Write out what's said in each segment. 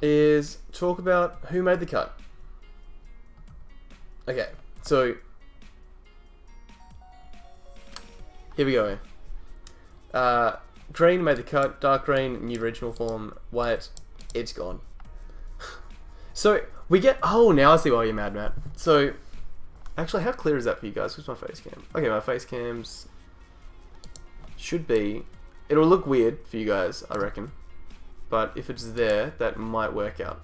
is talk about who made the cut. Okay, so here we go. Green made the cut, dark green, new original form, white, it's gone. So, we get... Oh, now I see why you're mad, Matt. So, actually, how clear is that for you guys? Where's my face cam? Okay, my face cams should be... It'll look weird for you guys, I reckon. But if it's there, that might work out.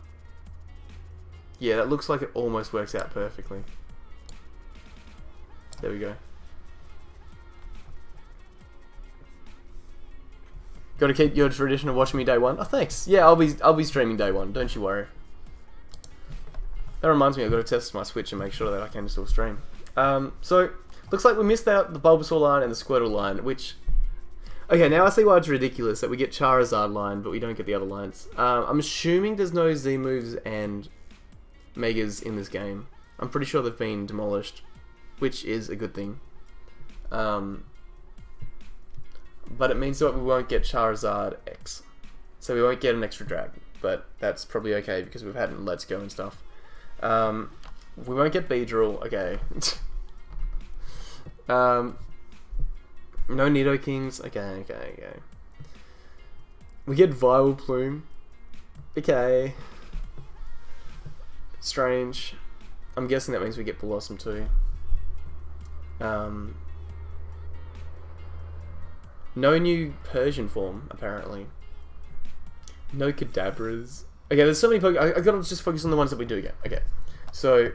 Yeah, that looks like it almost works out perfectly. There we go. Got to keep your tradition of watching me day one. Oh, thanks. Yeah, I'll be streaming day one. Don't you worry. That reminds me, I've got to test my Switch and make sure that I can still stream. So looks like we missed out the Bulbasaur line and the Squirtle line, which... Okay, now I see why it's ridiculous that we get Charizard line, but we don't get the other lines. I'm assuming there's no Z moves and Megas in this game. I'm pretty sure they've been demolished, which is a good thing. But it means that we won't get Charizard X. So we won't get an extra drag. But that's probably okay because we've had it in Let's Go and stuff. We won't get Beedrill. Okay. No Nidokings. Okay. We get Vileplume. Okay. Strange. I'm guessing that means we get Blossom too. No new Persian form, apparently. No Kadabras. Okay, there's so many Pokemon. I gotta just focus on the ones that we do get. Okay, so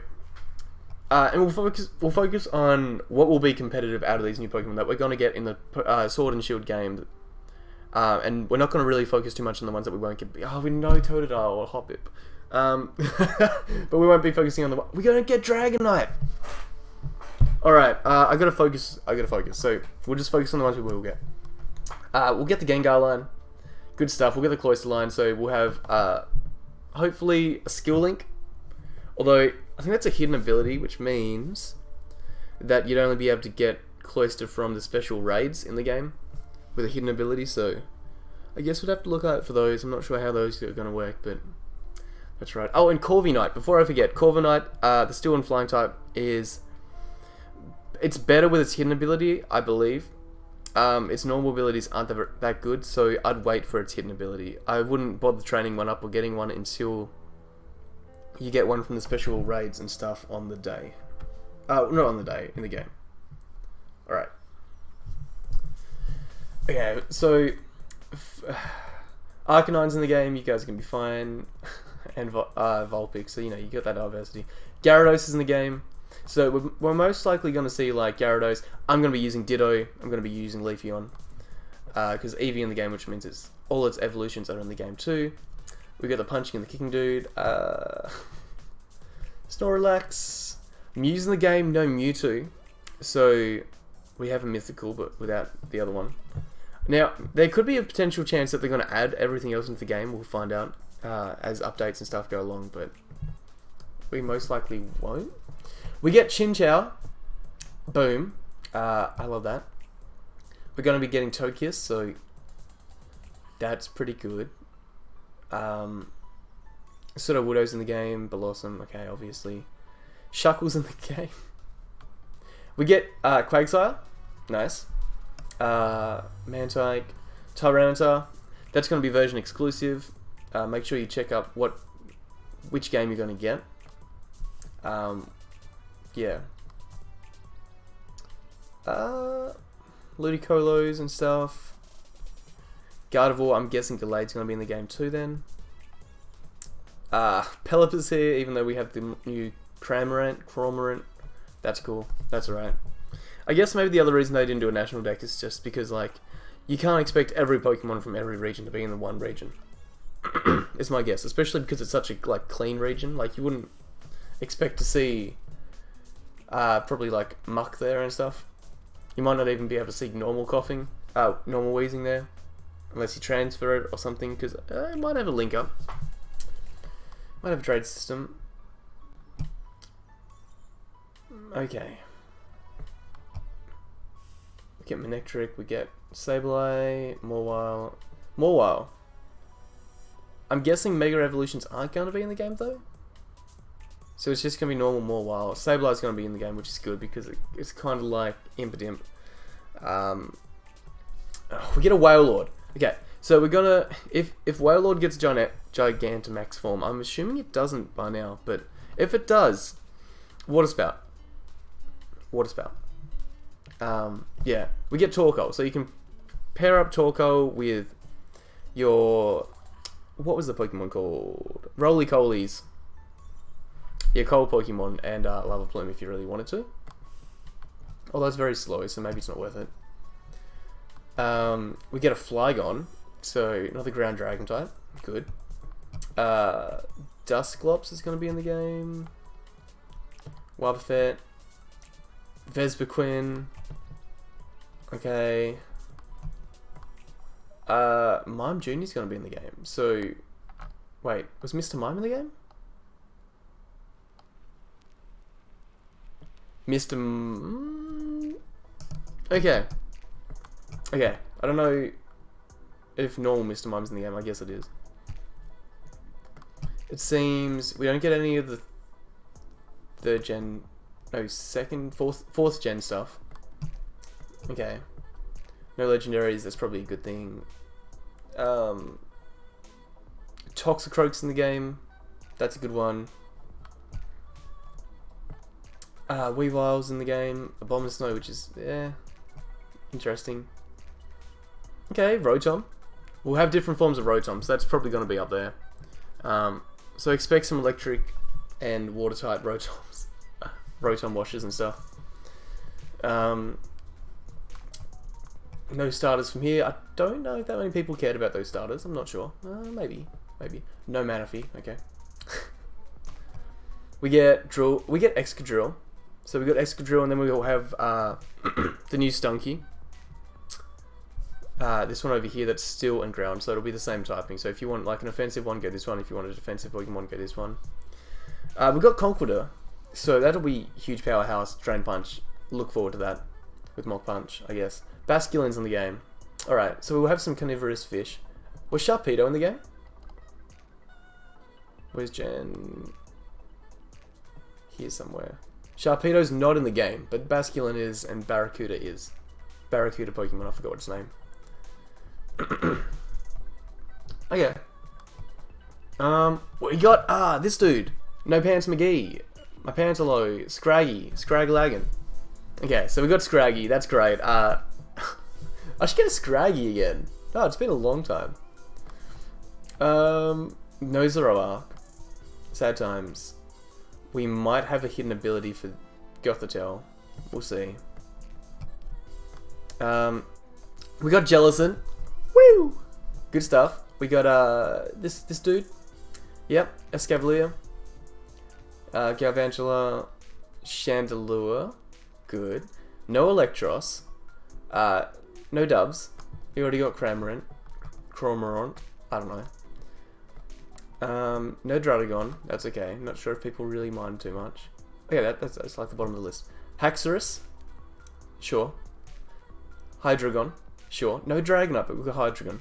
and we'll focus on what will be competitive out of these new Pokemon that we're gonna get in the Sword and Shield game. And we're not gonna really focus too much on the ones that we won't get. Oh, we know Totodile or Hoppip. But we won't be focusing on the. We're gonna get Dragonite. All right, I gotta focus. So we'll just focus on the ones we will get. We'll get the Gengar line. Good stuff. We'll get the Cloyster line. So we'll have hopefully a skill link. Although I think that's a hidden ability, which means that you'd only be able to get Cloyster from the special raids in the game with a hidden ability. So I guess we'd have to look out for those. I'm not sure how those are going to work, but that's right. Oh, and Corviknight. Before I forget, Corviknight, the Steel and Flying type is... It's better with its hidden ability, I believe. Its normal abilities aren't that good, so I'd wait for its hidden ability. I wouldn't bother training one up or getting one until you get one from the special raids and stuff on the day. Not on the day, in the game. Alright. Okay, so... Arcanine's in the game, you guys are going to be fine. And Vulpix, so you know, you got that diversity. Gyarados is in the game. So we're most likely going to see like Gyarados. I'm going to be using Ditto. I'm going to be using Leafeon. Because Eevee in the game, which means it's all its evolutions are in the game too. We got the Punching and the Kicking dude. Snorlax. Mew's in the game, no Mewtwo. So we have a Mythical, but without the other one. Now, there could be a potential chance that they're going to add everything else into the game. We'll find out as updates and stuff go along, but we most likely won't. We get Chinchou. Boom. I love that. We're going to be getting Togekiss, so that's pretty good. Sudowoodo's in the game. Blossom, okay, obviously. Shuckle's in the game. We get Quagsire. Nice. Mantike. Tyranitar. That's going to be version exclusive. Make sure you check up which game you're going to get. Yeah. Ludicolo's and stuff. Gardevoir, I'm guessing Delayed's going to be in the game too then. Pelipper's here, even though we have the new Cramorant. That's cool. That's alright. I guess maybe the other reason they didn't do a national deck is just because, like, you can't expect every Pokemon from every region to be in the one region. It's my guess, especially because it's such a, like, clean region. Like, you wouldn't expect to see probably like Muck there and stuff. You might not even be able to see normal wheezing there, unless you transfer it or something, because it might have a link up. Might have a trade system. Okay. We get Manectric, we get Sableye, Mawile. I'm guessing Mega Evolutions aren't going to be in the game though. So it's just going to be normal Mawile. Sableye's going to be in the game, which is good because it's kind of like Impidimp. We get a Wailord. Okay, so we're gonna if Wailord gets Gigantamax form, I'm assuming it doesn't by now, but if it does, Water Spout. Yeah, we get Torkoal, so you can pair up Torkoal with your, what was the Pokemon called? Roly-Colies. Your cold Pokemon and Lava Plume if you really wanted to. Although it's very slow, so maybe it's not worth it. We get a Flygon, so another ground dragon type. Good. Dusclops is going to be in the game. Wobbuffet. Vespiquen. Okay. Mime Jr. is going to be in the game. So, wait, was Mr. Mime in the game? Okay. Okay. I don't know if normal Mr. Mime's in the game. I guess it is. It seems we don't get any of the third gen, no, fourth gen stuff. Okay. No legendaries. That's probably a good thing. Toxicroak's in the game. That's a good one. Weavile's in the game. Abomasnow, which is, yeah, interesting. Okay, Rotom. We'll have different forms of Rotom, so that's probably going to be up there. So expect some electric and water type Rotoms. Rotom washes and stuff. No starters from here. I don't know if that many people cared about those starters. I'm not sure. Maybe. No Manaphy. Okay. We get Drill. We get Excadrill. So we got Excadrill, and then we will have the new Stunky. This one over here that's Steel and Ground, so it'll be the same typing. So if you want like an offensive one, go this one. If you want a defensive Pokemon, go this one. We've got Conqueror, so that'll be huge powerhouse. Drain Punch. Look forward to that with Mach Punch, I guess. Basculin's in the game. Alright, so we'll have some carnivorous fish. Was Sharpedo in the game? Where's Jen? Here somewhere. Sharpedo's not in the game, but Basculin is, and Barracuda is. Barracuda Pokemon, I forgot its name. Okay. We got, this dude. No Pants McGee. My Pantalo. Scraggy. Scraglagon. Okay, so we got Scraggy, that's great. I should get a Scraggy again. Oh, it's been a long time. No Zoroark. Sad times. We might have a hidden ability for Gothitelle. We'll see. We got Jellicent. Woo! Good stuff. We got this dude. Yep, Escavalier. Galvantula. Chandelure. Good. No Electros. No Dubs. We already got Cramorant. I don't know. No Druddigon. That's okay. Not sure if people really mind too much. Okay, that's like the bottom of the list. Haxorus. Sure. Hydreigon. Sure. No Dragonite, but we've got Hydreigon.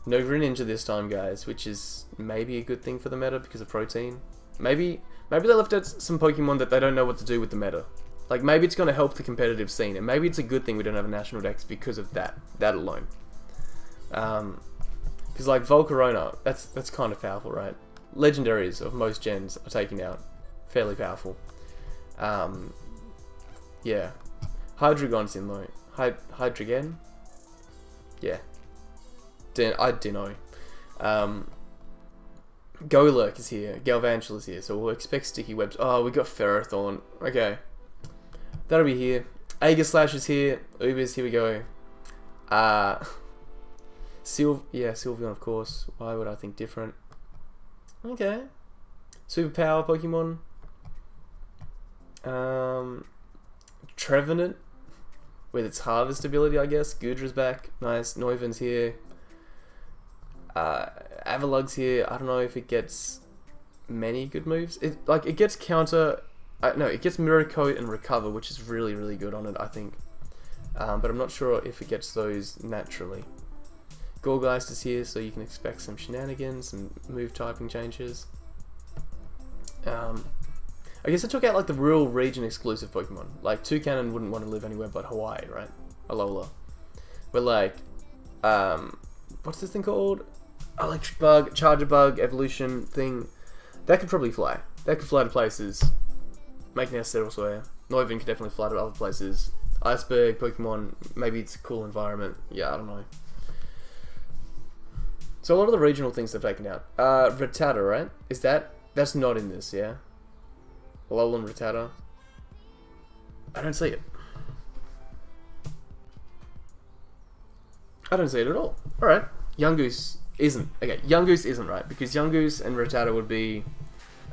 No Greninja this time, guys, which is maybe a good thing for the meta because of protein. Maybe they left out some Pokemon that they don't know what to do with the meta. Like, maybe it's going to help the competitive scene, and maybe it's a good thing we don't have a National Dex because of that alone. Because, like, Volcarona, that's kind of powerful, right? Legendaries of most gens are taken out. Fairly powerful. Yeah. Hydreigon's in, though. Hydreigon? Yeah. I don't know. Golurk is here. Galvantula is here, so we'll expect Sticky Webs. Oh, we got Ferrothorn. Okay. That'll be here. Aegislash is here. Ubers, here we go. Sylveon, of course. Why would I think different? Okay. Superpower Pokemon. Trevenant. With its Harvest ability, I guess. Goodra's back. Nice. Neuven's here. Avalug's here. I don't know if it gets many good moves. It gets counter... no, it gets Mirror Coat and Recover, which is really, really good on it, I think. But I'm not sure if it gets those naturally. Gorgeist is here, so you can expect some shenanigans and move typing changes. I guess I took out like the real region exclusive Pokemon. Like Toucannon wouldn't want to live anywhere but Hawaii, right? Alola. But like, what's this thing called? Electric Bug, Charger Bug, Evolution thing. That could probably fly. That could fly to places. Make Nest elsewhere. Noivern could definitely fly to other places. Iceberg, Pokemon, maybe it's a cool environment. Yeah, I don't know. So a lot of the regional things they've taken out. Rattata, right? That's not in this, yeah? Alolan Rattata. I don't see it. I don't see it at all. Alright. Yungoos isn't. Okay, Yungoos isn't right, because Yungoos and Rattata would be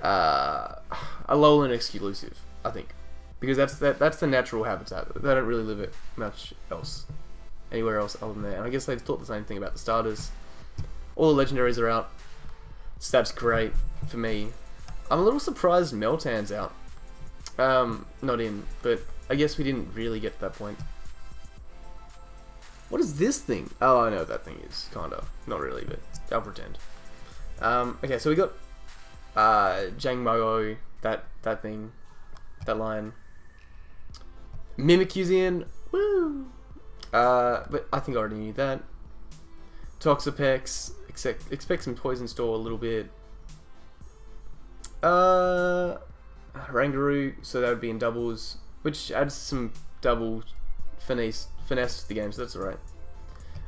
Alolan exclusive, I think. Because that's the natural habitat. They don't really live it much else. Anywhere else other than there. And I guess they've thought the same thing about the starters. All the legendaries are out. So that's great for me. I'm a little surprised Meltan's out. Not in, but I guess we didn't really get to that point. What is this thing? Oh, I know what that thing is. Kinda. Not really, but I'll pretend. Okay, so we got Jangmo, that thing. That line. Mimikyu's in. Woo! But I think I already knew that. Toxapex. Expect some Poison Store a little bit. Rangaroo, so that would be in doubles, which adds some double finesse to the game, so that's alright.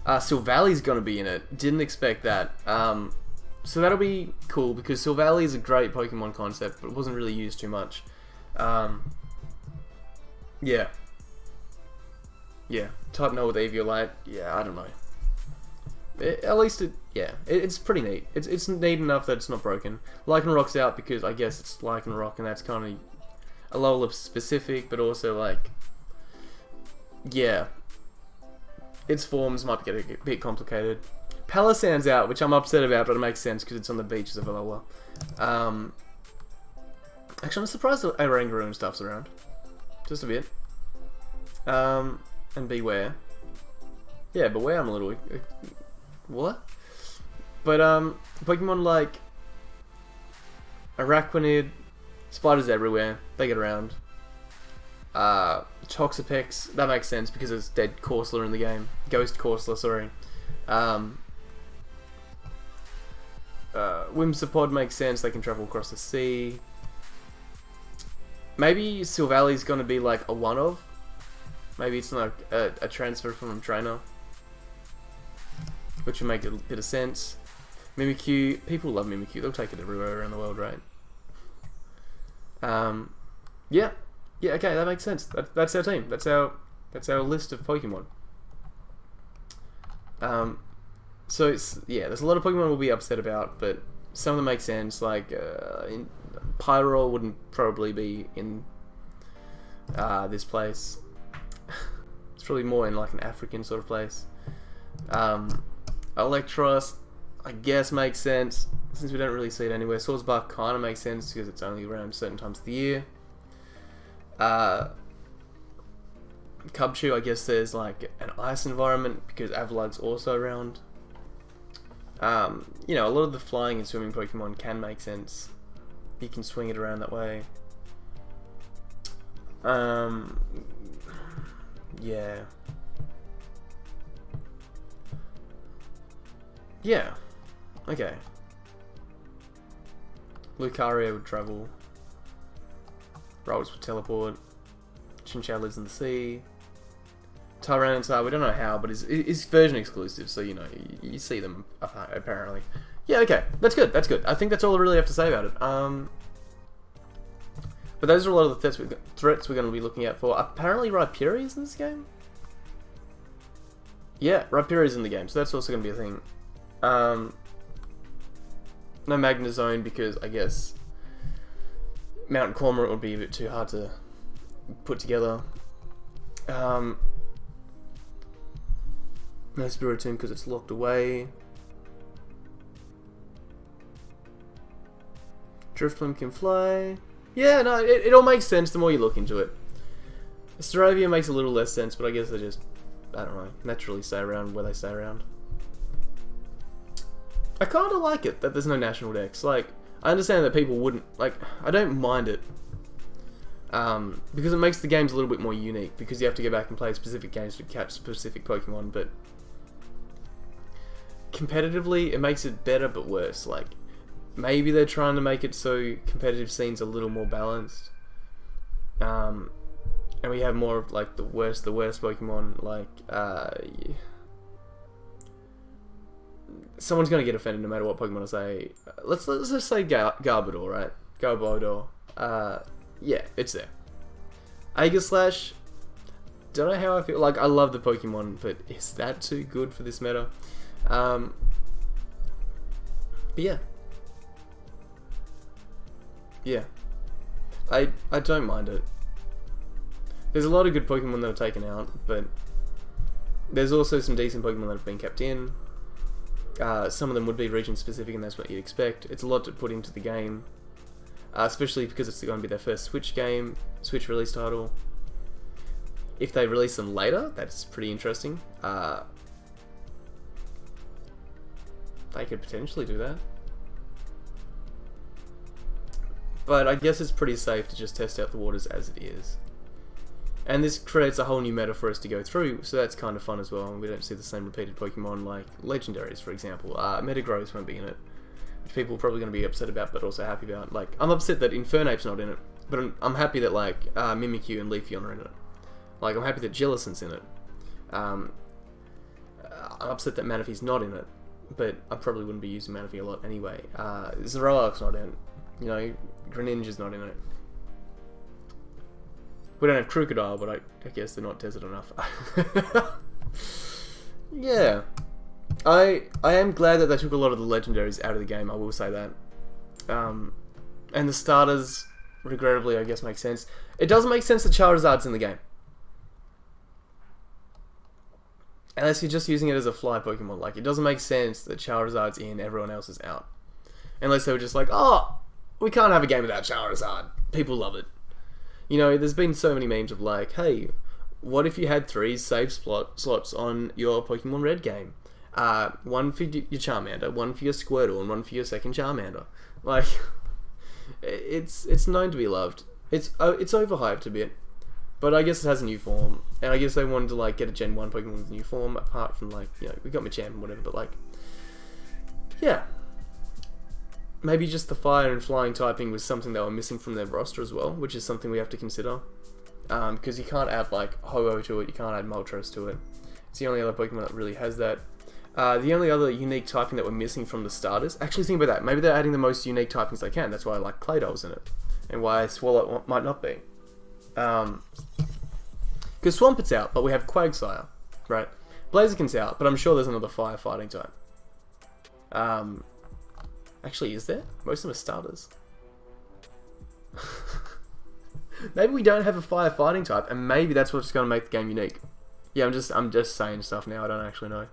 Silvalley's gonna be in it. Didn't expect that. So that'll be cool, because Silvalley is a great Pokemon concept, but it wasn't really used too much. Yeah. Yeah. Type No with Eviolite. Yeah, I don't know. At least it's pretty neat. It's neat enough that it's not broken. Lycanroc's out because I guess it's Lycanroc, and that's kind of Alola specific, but also like, yeah, its forms might get a bit complicated. Palossand's out, which I'm upset about, but it makes sense because it's on the beaches of Alola. Actually, I'm surprised that Oranguru and stuff's around, just a bit. And Beware. Yeah, Beware I'm a little... What? But, Pokemon like Araquanid, spiders everywhere, they get around. Toxapex, that makes sense because it's dead Corsola in the game. Ghost Corsola, sorry. Whimsipod makes sense, they can travel across the sea. Maybe Silvalley's gonna be like a one-of. Maybe it's like a transfer from a trainer, which would make a bit of sense. Mimikyu, people love Mimikyu. They'll take it everywhere around the world, right? Yeah, okay, that makes sense. That's our team. That's our list of Pokemon. So there's a lot of Pokemon we'll be upset about, but some of them make sense. Like Pyro wouldn't probably be in this place. It's probably more in like an African sort of place. Electros, I guess, makes sense since we don't really see it anywhere. Swordsbark kind of makes sense because it's only around certain times of the year. Cubchoo, I guess there's like an ice environment because Avalug's also around. You know, a lot of the flying and swimming Pokemon can make sense. You can swing it around that way. Yeah. Yeah. Okay. Lucario would travel. Rolls would teleport. Chinchou lives in the sea. Tyranitar, we don't know how, but is version exclusive, so you know, you see them apparently. Yeah, okay. That's good. That's good. I think that's all I really have to say about it. But those are a lot of the threats we're going to be looking out for. Apparently Rhyperior is in this game? Yeah, Rhyperior is in the game, so that's also going to be a thing. No Magnezone because I guess Mountain Cormorant would be a bit too hard to put together. No Spiritomb because it's locked away. Drifloon can fly. Yeah, no, it all makes sense the more you look into it. Staravia makes a little less sense, but I guess they just, I don't know, naturally stay around where they stay around. I kind of like it that there's no national decks. Like, I understand that people wouldn't, like, I don't mind it. Because it makes the games a little bit more unique, because you have to go back and play specific games to catch specific Pokemon, but competitively, it makes it better but worse. Like, maybe they're trying to make it so competitive scene's a little more balanced. And we have more of, like, the worst Pokemon, like, someone's gonna get offended no matter what Pokemon I say. Let's just say Garbodor, right? Garbodor. Yeah, it's there. Aegislash, don't know how I feel. Like, I love the Pokemon, but is that too good for this meta? But yeah. Yeah. I don't mind it. There's a lot of good Pokemon that are taken out, but there's also some decent Pokemon that have been kept in. Some of them would be region specific, and that's what you'd expect. It's a lot to put into the game, especially because it's going to be their first Switch game, Switch release title. If they release them later, that's pretty interesting. They could potentially do that. But I guess it's pretty safe to just test out the waters as it is. And this creates a whole new meta for us to go through, so that's kind of fun as well. We don't see the same repeated Pokemon like Legendaries, for example. Metagross won't be in it, which people are probably going to be upset about, but also happy about. Like, I'm upset that Infernape's not in it, but I'm happy that, like, Mimikyu and Leafeon are in it. Like, I'm happy that Jellicent's in it. I'm upset that Manaphy's not in it, but I probably wouldn't be using Manaphy a lot anyway. Zoroark's not in it. You know, Greninja's not in it. We don't have Crocodile, but I guess they're not tested enough. Yeah. I am glad that they took a lot of the legendaries out of the game, I will say that. And the starters, regrettably, I guess make sense. It doesn't make sense that Charizard's in the game. Unless you're just using it as a fly Pokemon. Like, it doesn't make sense that Charizard's in, everyone else is out. Unless they were just like, oh, we can't have a game without Charizard. People love it. You know, there's been so many memes of like, hey, what if you had 3 save slots on your Pokemon Red game? One for your Charmander, one for your Squirtle, and one for your second Charmander. Like, it's known to be loved. It's overhyped a bit, but I guess it has a new form, and I guess they wanted to like get a Gen 1 Pokemon with a new form, apart from like, you know, we got Machamp and whatever, but like, yeah. Maybe just the fire and flying typing was something they were missing from their roster as well, which is something we have to consider. Because you can't add like Ho-Oh to it, you can't add Moltres to it. It's the only other Pokemon that really has that. The only other unique typing that we're missing from the starters, actually think about that, maybe they're adding the most unique typings they can, that's why I like Claydol's in it. And why Swallow might not be. Because Swampet's out, but we have Quagsire, right? Blaziken's out, but I'm sure there's another fire fighting type. Actually, is there? Most of them are starters. Maybe we don't have a fire fighting type, and maybe that's what's going to make the game unique. Yeah, I'm just saying stuff now. I don't actually know.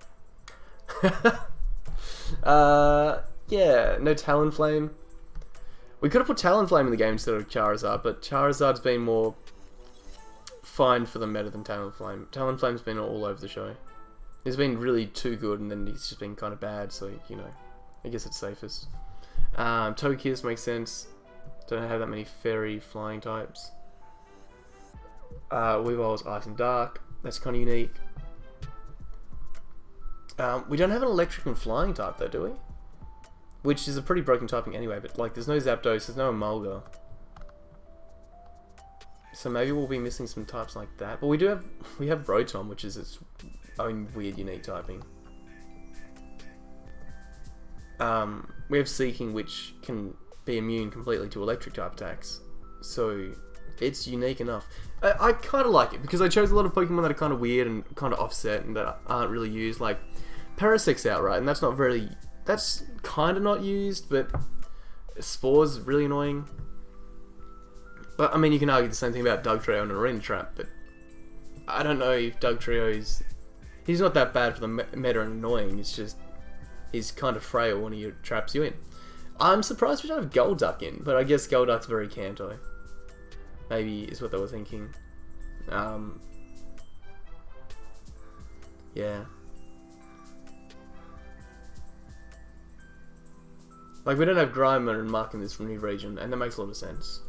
Yeah, no Talonflame. We could have put Talonflame in the game instead of Charizard, but Charizard's been more fine for the meta than Talonflame. Talonflame's been all over the show. He's been really too good, and then he's just been kind of bad, so, you know, I guess it's safest. Togekiss makes sense. Don't have that many fairy flying types. Weavile's Ice and Dark. That's kind of unique. We don't have an electric and flying type though, do we? Which is a pretty broken typing anyway, but like there's no Zapdos, there's no Emolga. So maybe we'll be missing some types like that. But we have Rotom, which is its own weird unique typing. We have Seeking, which can be immune completely to electric type attacks. So it's unique enough. I kind of like it because I chose a lot of Pokemon that are kind of weird and kind of offset and that aren't really used. Like Parasec's out, right? And that's not very... That's kind of not used, but Spore's really annoying. But I mean, you can argue the same thing about Dugtrio and Arena Trap, but I don't know if Dugtrio's... He's not that bad for the meta and annoying, it's just... He's kind of frail when he traps you in. I'm surprised we don't have Golduck in, but I guess Golduck's very Kanto. Maybe is what they were thinking. Yeah. Like, we don't have Grimer and Muck in this new region, and that makes a lot of sense.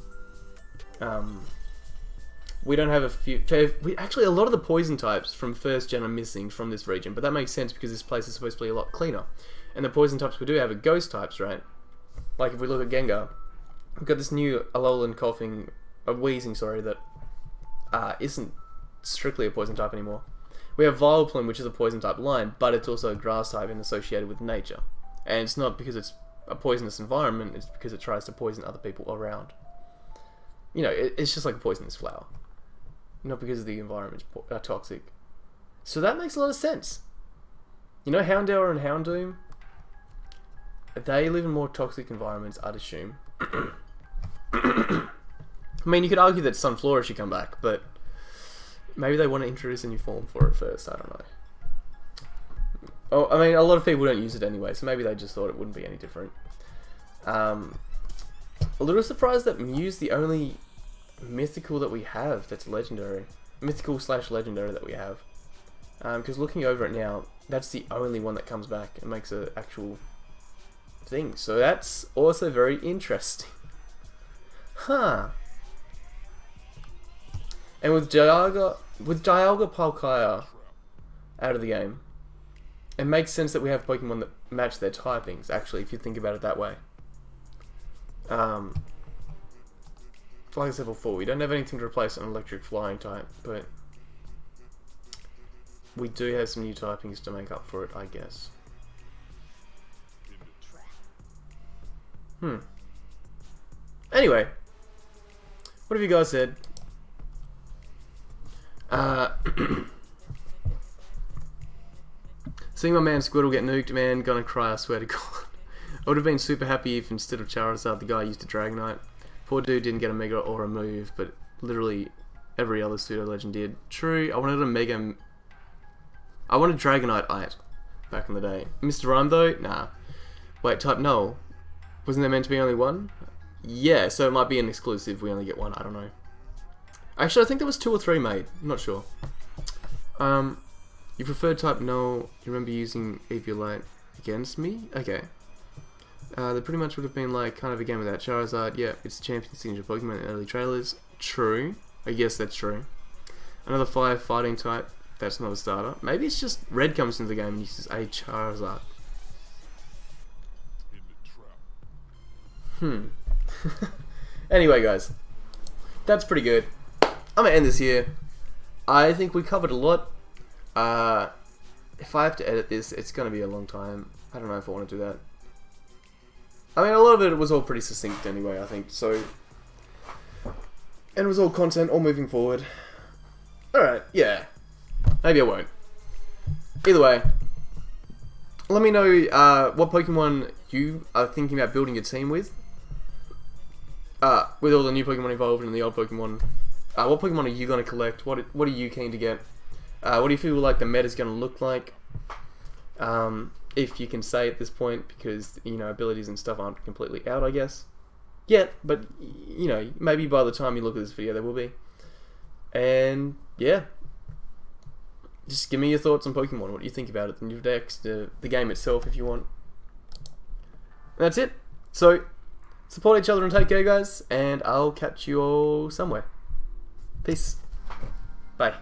We don't have a few... Actually, a lot of the poison types from first gen are missing from this region, but that makes sense because this place is supposed to be a lot cleaner. And the poison types we do have are ghost types, right? Like, if we look at Gengar, we've got this new Alolan coughing... wheezing, sorry, that isn't strictly a poison type anymore. We have Vileplume, which is a poison type line, but it's also a grass type and associated with nature. And it's not because it's a poisonous environment, it's because it tries to poison other people around. You know, it's just like a poisonous flower. Not because the environment's toxic. So that makes a lot of sense. You know, Houndour and Houndoom? They live in more toxic environments, I'd assume. I mean, you could argue that Sunflora should come back, but maybe they want to introduce a new form for it first, I don't know. Oh, I mean, a lot of people don't use it anyway, so maybe they just thought it wouldn't be any different. A little surprised that Mew's the only mythical that we have that's legendary. Mythical / legendary that we have. Because looking over it now, that's the only one that comes back and makes an actual thing. So that's also very interesting. Huh. And with Dialga Palkia out of the game, it makes sense that we have Pokemon that match their typings, actually, if you think about it that way. Like I said before, we don't have anything to replace an electric flying type, but we do have some new typings to make up for it, I guess. Anyway, what have you guys said? Seeing my man Squirtle get nuked, man, gonna cry, I swear to God. I would have been super happy if instead of Charizard the guy used a Dragonite. Poor dude didn't get a Mega or a move, but literally every other pseudo legend did. True, I wanted a Mega... I wanted Dragonite-ite back in the day. Mr. Rhyme though? Nah. Wait, type Null. Wasn't there meant to be only one? Yeah, so it might be an exclusive, we only get one, I don't know. Actually, I think there was 2 or 3 made, I'm not sure. You preferred type Null, you remember using Eviolite against me? Okay. They pretty much would have been like kind of a game without Charizard. Yeah, it's the champion signature Pokemon in early trailers. True. I guess that's true. Another fire fighting type. That's not a starter. Maybe it's just Red comes into the game and uses a Charizard. Anyway, guys. That's pretty good. I'm going to end this here. I think we covered a lot. If I have to edit this, it's going to be a long time. I don't know if I want to do that. I mean, a lot of it was all pretty succinct anyway, I think, so... And it was all content, all moving forward. Alright, yeah. Maybe I won't. Either way, let me know what Pokemon you are thinking about building your team with. With all the new Pokemon involved and the old Pokemon. What Pokemon are you going to collect? What are you keen to get? What do you feel like the meta's going to look like? If you can say at this point, because, you know, abilities and stuff aren't completely out, I guess. Yeah, but, you know, maybe by the time you look at this video, there will be. And, yeah. Just give me your thoughts on Pokemon, what do you think about it, the new decks, the game itself, if you want. And that's it. So, support each other and take care, guys, and I'll catch you all somewhere. Peace. Bye.